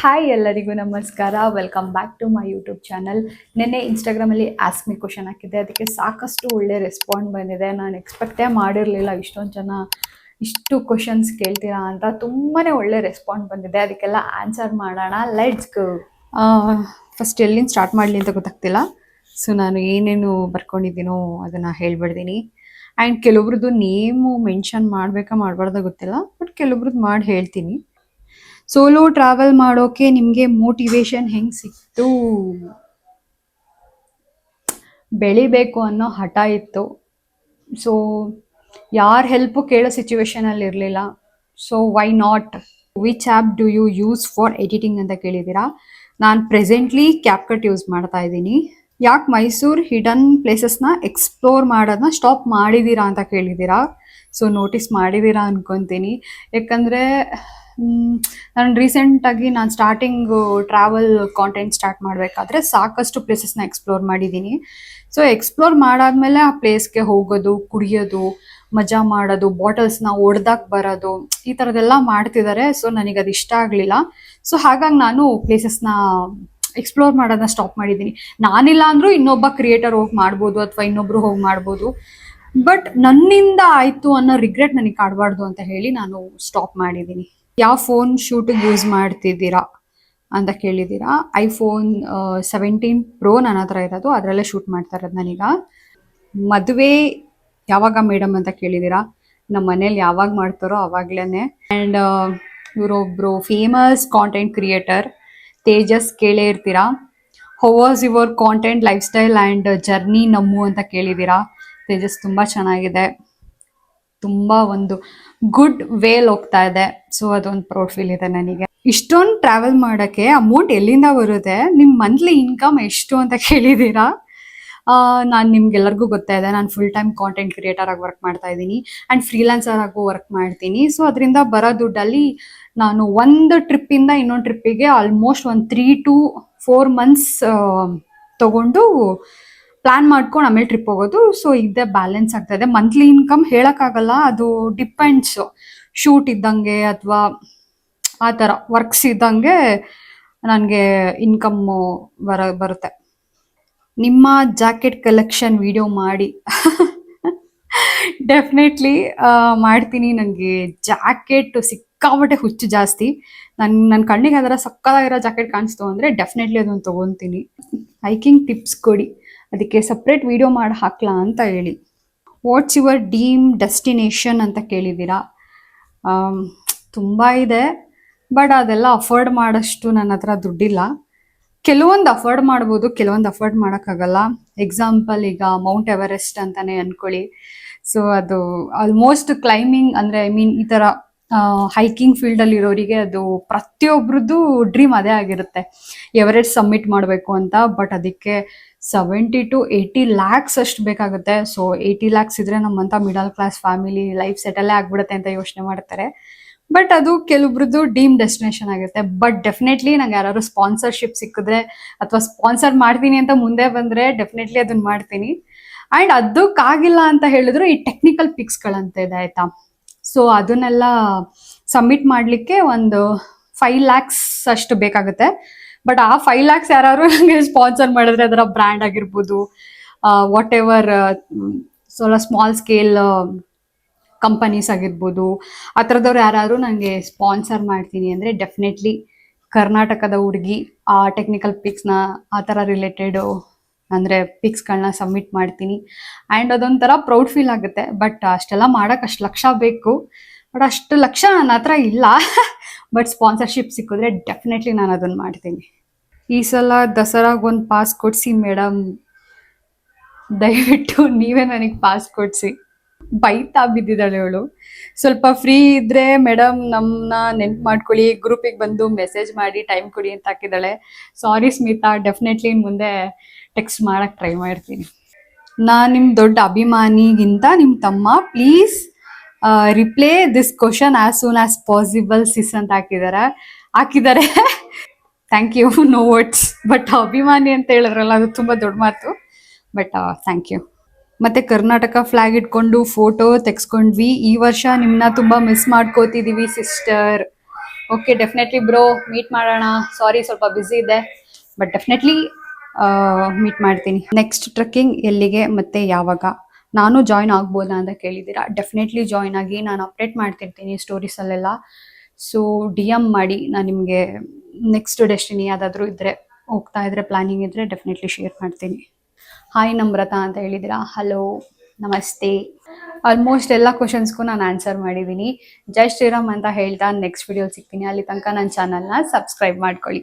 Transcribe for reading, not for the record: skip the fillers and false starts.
Hi ಎಲ್ಲರಿಗೂ ನಮಸ್ಕಾರ. Welcome back to my YouTube channel. ನಿನ್ನೆ ಇನ್ಸ್ಟಾಗ್ರಾಮಲ್ಲಿ ಆಸ್ಕ್ ಮಿ ಕ್ವಶನ್ ಹಾಕಿದ್ದೆ, ಅದಕ್ಕೆ ಸಾಕಷ್ಟು ಒಳ್ಳೆ ರೆಸ್ಪಾಂಡ್ ಬಂದಿದೆ. ನಾನು ಎಕ್ಸ್ಪೆಕ್ಟೇ ಮಾಡಿರಲಿಲ್ಲ ಇಷ್ಟೊಂದು ಜನ ಇಷ್ಟು ಕ್ವಶನ್ಸ್ ಕೇಳ್ತೀರಾ ಅಂತ. ತುಂಬಾ ಒಳ್ಳೆ ರೆಸ್ಪಾಂಡ್ ಬಂದಿದೆ, ಅದಕ್ಕೆಲ್ಲ ಆನ್ಸರ್ ಮಾಡೋಣ. Let's go. ಫಸ್ಟ್ ಎಲ್ಲಿಂದ ಸ್ಟಾರ್ಟ್ ಮಾಡಲಿ ಅಂತ ಗೊತ್ತಾಗ್ತಿಲ್ಲ. ಸೊ ನಾನು ಏನೇನು ಬರ್ಕೊಂಡಿದ್ದೀನೋ ಅದನ್ನು ಹೇಳ್ಬಿಡ್ತೀನಿ. ಆ್ಯಂಡ್ ಕೆಲವೊಬ್ರದ್ದು ನೇಮು ಮೆನ್ಷನ್ ಮಾಡಬೇಕಾ ಮಾಡಬಾರ್ದ ಗೊತ್ತಿಲ್ಲ, ಬಟ್ ಕೆಲವೊಬ್ರದ್ದು ಮಾಡಿ ಹೇಳ್ತೀನಿ. ಸೋಲೋ ಟ್ರಾವೆಲ್ ಮಾಡೋಕೆ ನಿಮಗೆ ಮೋಟಿವೇಶನ್ ಹೆಂಗೆ ಸಿಕ್ತು? ಬೆಳಿಬೇಕು ಅನ್ನೋ ಹಠ ಇತ್ತು. ಸೊ ಯಾರ ಹೆಲ್ಪು ಕೇಳೋ ಸಿಚುವೇಶನಲ್ಲಿ ಇರಲಿಲ್ಲ. So why not? Which app do you use for editing ಅಂತ ಕೇಳಿದ್ದೀರಾ. ನಾನು ಪ್ರೆಸೆಂಟ್ಲಿ ಕ್ಯಾಪ್ಕಟ್ ಯೂಸ್ ಮಾಡ್ತಾ ಇದ್ದೀನಿ. ಯಾಕೆ ಮೈಸೂರು ಹಿಡನ್ ಪ್ಲೇಸಸ್ನ ಎಕ್ಸ್ಪ್ಲೋರ್ ಮಾಡೋದನ್ನ ಸ್ಟಾಪ್ ಮಾಡಿದ್ದೀರಾ ಅಂತ ಕೇಳಿದ್ದೀರಾ. ಸೊ ನೋಟಿಸ್ ಮಾಡಿದ್ದೀರಾ ಅನ್ಕೊತೀನಿ. ಯಾಕಂದರೆ ನಾನು ರೀಸೆಂಟಾಗಿ ಸ್ಟಾರ್ಟಿಂಗು ಟ್ರಾವೆಲ್ ಕಾಂಟೆಂಟ್ ಸ್ಟಾರ್ಟ್ ಮಾಡಬೇಕಾದ್ರೆ ಸಾಕಷ್ಟು ಪ್ಲೇಸಸ್ನ ಎಕ್ಸ್ಪ್ಲೋರ್ ಮಾಡಿದ್ದೀನಿ. ಸೊ ಎಕ್ಸ್ಪ್ಲೋರ್ ಮಾಡಾದ್ಮೇಲೆ ಆ ಪ್ಲೇಸ್ಗೆ ಹೋಗೋದು, ಕುಡಿಯೋದು, ಮಜಾ ಮಾಡೋದು, ಬಾಟಲ್ಸ್ನ ಒಡೆದಾಕ್ ಬರೋದು, ಈ ಥರದ್ದೆಲ್ಲ ಮಾಡ್ತಿದ್ದಾರೆ. ಸೊ ನನಗೆ ಅದು ಇಷ್ಟ ಆಗಲಿಲ್ಲ. ಸೊ ಹಾಗಾಗಿ ನಾನು ಪ್ಲೇಸಸ್ನ ಎಕ್ಸ್ಪ್ಲೋರ್ ಮಾಡೋದನ್ನ ಸ್ಟಾಪ್ ಮಾಡಿದ್ದೀನಿ. ನಾನಿಲ್ಲ ಅಂದರೂ ಇನ್ನೊಬ್ಬ ಕ್ರಿಯೇಟರ್ ಹೋಗಿ ಮಾಡ್ಬೋದು, ಅಥವಾ ಇನ್ನೊಬ್ರು ಹೋಗಿ ಮಾಡ್ಬೋದು. ಬಟ್ ನನ್ನಿಂದ ಆಯಿತು ಅನ್ನೋ ರಿಗ್ರೆಟ್ ನನಗೆ ಕಾಡಬಾರ್ದು ಅಂತ ಹೇಳಿ ನಾನು ಸ್ಟಾಪ್ ಮಾಡಿದ್ದೀನಿ. ಯಾವ ಫೋನ್ ಶೂಟಿಗೆ ಯೂಸ್ ಮಾಡ್ತಿದ್ದೀರಾ ಅಂತ ಕೇಳಿದ್ದೀರಾ. ಐಫೋನ್ 17 Pro ನನ್ನ ಹತ್ರ ಇರೋದು, ಅದರಲ್ಲೇ ಶೂಟ್ ಮಾಡ್ತಾ ಇರೋದು ನಾನೀಗ. ಮದುವೆ ಯಾವಾಗ ಮೇಡಮ್ ಅಂತ ಕೇಳಿದ್ದೀರಾ. ನಮ್ಮ ಮನೇಲಿ ಯಾವಾಗ ಮಾಡ್ತಾರೋ ಅವಾಗ್ಲೇ. ಆ್ಯಂಡ್ ಇವರೊಬ್ಬರು ಫೇಮಸ್ ಕಾಂಟೆಂಟ್ ಕ್ರಿಯೇಟರ್ ತೇಜಸ್ ಕೇಳೇ ಇರ್ತೀರಾ. How was your content lifestyle and journey ನಮ್ಮು ಅಂತ ಕೇಳಿದ್ದೀರಾ. ತೇಜಸ್ ತುಂಬ ಚೆನ್ನಾಗಿದೆ, ತುಂಬ ಒಂದು ಗುಡ್ ವೇಲ್ ಹೋಗ್ತಾ ಇದೆ. ಸೊ ಅದೊಂದು ಪ್ರೌಡ್ ಫೀಲ್ ಇದೆ ನನಗೆ. ಇಷ್ಟೊಂದು ಟ್ರಾವೆಲ್ ಮಾಡೋಕ್ಕೆ ಅಮೌಂಟ್ ಎಲ್ಲಿಂದ ಬರುತ್ತೆ? ನಿಮ್ಮ ಮಂತ್ಲಿ ಇನ್ಕಮ್ ಎಷ್ಟು ಅಂತ ಕೇಳಿದ್ದೀರಾ. ನಾನು ನಿಮ್ಗೆಲ್ಲರಿಗೂ ಗೊತ್ತಾ ಇದೆ, ನಾನು ಫುಲ್ ಟೈಮ್ ಕಾಂಟೆಂಟ್ ಕ್ರಿಯೇಟರ್ ಆಗಿ ವರ್ಕ್ ಮಾಡ್ತಾ ಇದ್ದೀನಿ ಆ್ಯಂಡ್ ಫ್ರೀಲಾನ್ಸರ್ ಆಗು ವರ್ಕ್ ಮಾಡ್ತೀನಿ. ಸೊ ಅದರಿಂದ ಬರೋ ದುಡ್ಡಲ್ಲಿ ನಾನು ಒಂದು ಟ್ರಿಪ್ಪಿಂದ ಇನ್ನೊಂದು ಟ್ರಿಪ್ಪಿಗೆ ಆಲ್ಮೋಸ್ಟ್ ಒಂದು 3 to 4 months ತಗೊಂಡು ಪ್ಲಾನ್ ಮಾಡ್ಕೊಂಡು ಆಮೇಲೆ ಟ್ರಿಪ್ ಹೋಗೋದು. ಸೊ ಇದೇ ಬ್ಯಾಲೆನ್ಸ್ ಆಗ್ತಾ ಇದೆ. ಮಂತ್ಲಿ ಇನ್ಕಮ್ ಹೇಳೋಕ್ಕಾಗಲ್ಲ, ಅದು ಡಿಪೆಂಡ್ಸು. ಶೂಟ್ ಇದ್ದಂಗೆ ಅಥವಾ ಆ ಥರ ವರ್ಕ್ಸ್ ಇದ್ದಂಗೆ ನನಗೆ ಇನ್ಕಮ್ಮು ಬರುತ್ತೆ. ನಿಮ್ಮ ಜಾಕೆಟ್ ಕಲೆಕ್ಷನ್ ವಿಡಿಯೋ ಮಾಡಿ. ಡೆಫಿನೆಟ್ಲಿ ಮಾಡ್ತೀನಿ. ನನಗೆ ಜಾಕೆಟ್ ಸಿಕ್ಕಾಪಟ್ಟೆ ಹುಚ್ಚು ಜಾಸ್ತಿ. ನನ್ನ ಕಣ್ಣಿಗೆ ಅದರ ಸಕ್ಕತ್ತಾಗಿರೋ ಜಾಕೆಟ್ ಕಾಣಿಸ್ತು ಅಂದರೆ ಡೆಫಿನೆಟ್ಲಿ ಅದನ್ನು ತೊಗೊತೀನಿ. ಹೈಕಿಂಗ್ ಟಿಪ್ಸ್ ಕೊಡಿ, ಅದಕ್ಕೆ ಸಪ್ರೇಟ್ ವಿಡಿಯೋ ಮಾಡಿ ಹಾಕ್ಲಾ ಅಂತ ಹೇಳಿ. ವಾಟ್ಸ್ ಯುವರ್ ಡ್ರೀಮ್ ಡೆಸ್ಟಿನೇಷನ್ ಅಂತ ಕೇಳಿದ್ದೀರಾ. ತುಂಬ ಇದೆ, ಬಟ್ ಅದೆಲ್ಲ ಅಫೋರ್ಡ್ ಮಾಡೋಷ್ಟು ನನ್ನ ಹತ್ರ ದುಡ್ಡಿಲ್ಲ. ಕೆಲವೊಂದು ಅಫೋರ್ಡ್ ಮಾಡ್ಬೋದು, ಕೆಲವೊಂದು ಅಫೋರ್ಡ್ ಮಾಡೋಕ್ಕಾಗಲ್ಲ. ಎಕ್ಸಾಂಪಲ್ ಈಗ ಮೌಂಟ್ ಎವರೆಸ್ಟ್ ಅಂತಾನೆ ಅನ್ಕೊಳ್ಳಿ. ಸೊ ಅದು ಆಲ್ಮೋಸ್ಟ್ ಕ್ಲೈಂಬಿಂಗ್ ಅಂದರೆ ಈ ಥರ ಹೈಕಿಂಗ್ ಫೀಲ್ಡಲ್ಲಿ ಇರೋರಿಗೆ ಅದು ಪ್ರತಿಯೊಬ್ರದ್ದು ಡ್ರೀಮ್ ಅದೇ ಆಗಿರುತ್ತೆ, ಎವರೆಸ್ಟ್ ಸಬ್ಮಿಟ್ ಮಾಡಬೇಕು ಅಂತ. ಬಟ್ ಅದಕ್ಕೆ 70 to 80 lakhs ಅಷ್ಟು ಬೇಕಾಗುತ್ತೆ. ಸೊ 80 lakhs ಇದ್ರೆ ನಮ್ಮಂಥ ಮಿಡಲ್ ಕ್ಲಾಸ್ ಫ್ಯಾಮಿಲಿ ಲೈಫ್ ಸೆಟಲ್ಲೇ ಆಗ್ಬಿಡುತ್ತೆ ಅಂತ ಯೋಚನೆ ಮಾಡ್ತಾರೆ. ಬಟ್ ಅದು ಕೆಲವೊಬ್ರದ್ದು ಡ್ರೀಮ್ ಡೆಸ್ಟಿನೇಷನ್ ಆಗುತ್ತೆ. ಬಟ್ ಡೆಫಿನೆಟ್ಲಿ ನಂಗೆ ಯಾರು ಸ್ಪಾನ್ಸರ್ಶಿಪ್ ಸಿಕ್ಕಿದ್ರೆ ಅಥವಾ ಸ್ಪಾನ್ಸರ್ ಮಾಡ್ತೀನಿ ಅಂತ ಮುಂದೆ ಬಂದರೆ ಡೆಫಿನೆಟ್ಲಿ ಅದನ್ನ ಮಾಡ್ತೀನಿ. ಆ್ಯಂಡ್ ಅದಕ್ಕಾಗಿಲ್ಲ ಅಂತ ಹೇಳಿದ್ರು ಈ ಟೆಕ್ನಿಕಲ್ ಪಿಕ್ಸ್ಗಳಂತ ಇದೆ ಆಯಿತಾ. ಸೊ ಅದನ್ನೆಲ್ಲ ಸಬ್ಮಿಟ್ ಮಾಡಲಿಕ್ಕೆ ಒಂದು 5 lakhs ಅಷ್ಟು ಬೇಕಾಗುತ್ತೆ. ಬಟ್ ಆ 5 lakhs ಯಾರು ನನಗೆ ಸ್ಪಾನ್ಸರ್ ಮಾಡಿದ್ರೆ, ಅದರ ಬ್ರ್ಯಾಂಡ್ ಆಗಿರ್ಬೋದು, what ever small scale companies ಆಗಿರ್ಬೋದು, ಆ ಥರದವ್ರು ಯಾರು ನನಗೆ ಸ್ಪಾನ್ಸರ್ ಮಾಡ್ತೀನಿ ಅಂದರೆ ಡೆಫಿನೆಟ್ಲಿ ಕರ್ನಾಟಕದ ಹುಡುಗಿ ಆ ಟೆಕ್ನಿಕಲ್ ಪಿಕ್ಸ್ನ ಆ ಥರ ರಿಲೇಟೆಡು ಅಂದರೆ ಪಿಕ್ಸ್ಗಳನ್ನ ಸಬ್ಮಿಟ್ ಮಾಡ್ತೀನಿ. ಆ್ಯಂಡ್ ಅದೊಂಥರ ಪ್ರೌಡ್ ಫೀಲ್ ಆಗುತ್ತೆ. ಬಟ್ ಅಷ್ಟೆಲ್ಲ ಮಾಡೋಕ್ಕೆ ಅಷ್ಟು ಲಕ್ಷ ಬೇಕು. ಬಟ್ ಅಷ್ಟು ಲಕ್ಷ ನನ್ನ ಹತ್ರ ಇಲ್ಲ. ಬಟ್ ಸ್ಪಾನ್ಸರ್ಶಿಪ್ ಸಿಕ್ಕಿದ್ರೆ ಡೆಫಿನೆಟ್ಲಿ ನಾನು ಅದನ್ನು ಮಾಡ್ತೀನಿ. ಈ ಸಲ ದಸರಾಗೊಂದು ಪಾಸ್ ಕೊಡಿಸಿ ಮೇಡಮ್, ದಯವಿಟ್ಟು ನೀವೇ ನನಗೆ ಪಾಸ್ ಕೊಡಿಸಿ. ಬೈತಾ ಬಿದ್ದಿದ್ದಾಳೆ ಅವಳು. ಸ್ವಲ್ಪ ಫ್ರೀ ಇದ್ರೆ ಮೇಡಮ್ ನಮ್ಮನ್ನ ನೆನ್ಪು ಮಾಡ್ಕೊಳ್ಳಿ, ಗ್ರೂಪಿಗೆ ಬಂದು ಮೆಸೇಜ್ ಮಾಡಿ ಟೈಮ್ ಕೊಡಿ ಅಂತ ಹಾಕಿದ್ದಾಳೆ. ಸಾರಿ ಸ್ಮಿತಾ, ಡೆಫಿನೆಟ್ಲಿ ಮುಂದೆ ಟೆಕ್ಸ್ಟ್ ಮಾಡೋಕ್ಕೆ ಟ್ರೈ ಮಾಡ್ತೀನಿ. ನಾನು ನಿಮ್ಮ ದೊಡ್ಡ ಅಭಿಮಾನಿಗಿಂತ ನಿಮ್ಮ ತಮ್ಮ, please reply this question as soon as possible sis ಅಂತ ಹಾಕಿದ್ದಾರೆ. Thank you, no words. But ಅಭಿಮಾನಿ ಅಂತ ಹೇಳಿದ್ರಲ್ಲ, ಅದು ತುಂಬ ದೊಡ್ಡ ಮಾತು. But thank you. ಮತ್ತು ಕರ್ನಾಟಕ ಫ್ಲ್ಯಾಗ್ ಇಟ್ಕೊಂಡು ಫೋಟೋ ತೆಗೆಸ್ಕೊಂಡ್ವಿ. ಈ ವರ್ಷ ನಿಮ್ಮನ್ನ ತುಂಬ ಮಿಸ್ ಮಾಡ್ಕೋತಿದ್ದೀವಿ sister. Okay, definitely bro, meet ಮಾಡೋಣ. ಸಾರಿ, ಸ್ವಲ್ಪ ಬ್ಯುಸಿ ಇದೆ, ಬಟ್ ಡೆಫಿನೆಟ್ಲಿ ಮೀಟ್ ಮಾಡ್ತೀನಿ. ನೆಕ್ಸ್ಟ್ ಟ್ರೆಕ್ಕಿಂಗ್ ಎಲ್ಲಿಗೆ ಮತ್ತೆ ಯಾವಾಗ? ನಾನು ಜಾಯ್ನ್ ಆಗ್ಬೋದಾ ಅಂತ ಕೇಳಿದ್ದೀರಾ. ಡೆಫಿನೆಟ್ಲಿ ಜಾಯ್ನ್ ಆಗಿ, ನಾನು ಅಪ್ಡೇಟ್ ಮಾಡ್ತಿರ್ತೀನಿ ಸ್ಟೋರೀಸಲ್ಲೆಲ್ಲ. ಸೊ ಡಿ ಎಮ್ ಮಾಡಿ, ನಾನು ನಿಮಗೆ ನೆಕ್ಸ್ಟ್ ಡೆಸ್ಟಿನಿ ಯಾವುದಾದ್ರೂ ಇದ್ದರೆ, ಹೋಗ್ತಾ ಇದ್ರೆ ಪ್ಲಾನಿಂಗ್ ಇದ್ದರೆ ಡೆಫಿನೆಟ್ಲಿ ಶೇರ್ ಮಾಡ್ತೀನಿ. ಹಾಯ್ ನಮ್ರತಾ ಅಂತ ಹೇಳಿದ್ದೀರಾ. ಹಲೋ, ನಮಸ್ತೆ. ಆಲ್ಮೋಸ್ಟ್ ಎಲ್ಲ ಕ್ವಶನ್ಸ್ಗೂ ನಾನು ಆನ್ಸರ್ ಮಾಡಿದ್ದೀನಿ. ಜೈ ಶ್ರೀರಾಮ್ ಅಂತ ಹೇಳ್ತಾ ನೆಕ್ಸ್ಟ್ ವಿಡಿಯೋ ಸಿಗ್ತೀನಿ. ಅಲ್ಲಿ ತನಕ ನನ್ನ ಚಾನಲ್ನ ಸಬ್ಸ್ಕ್ರೈಬ್ ಮಾಡ್ಕೊಳ್ಳಿ.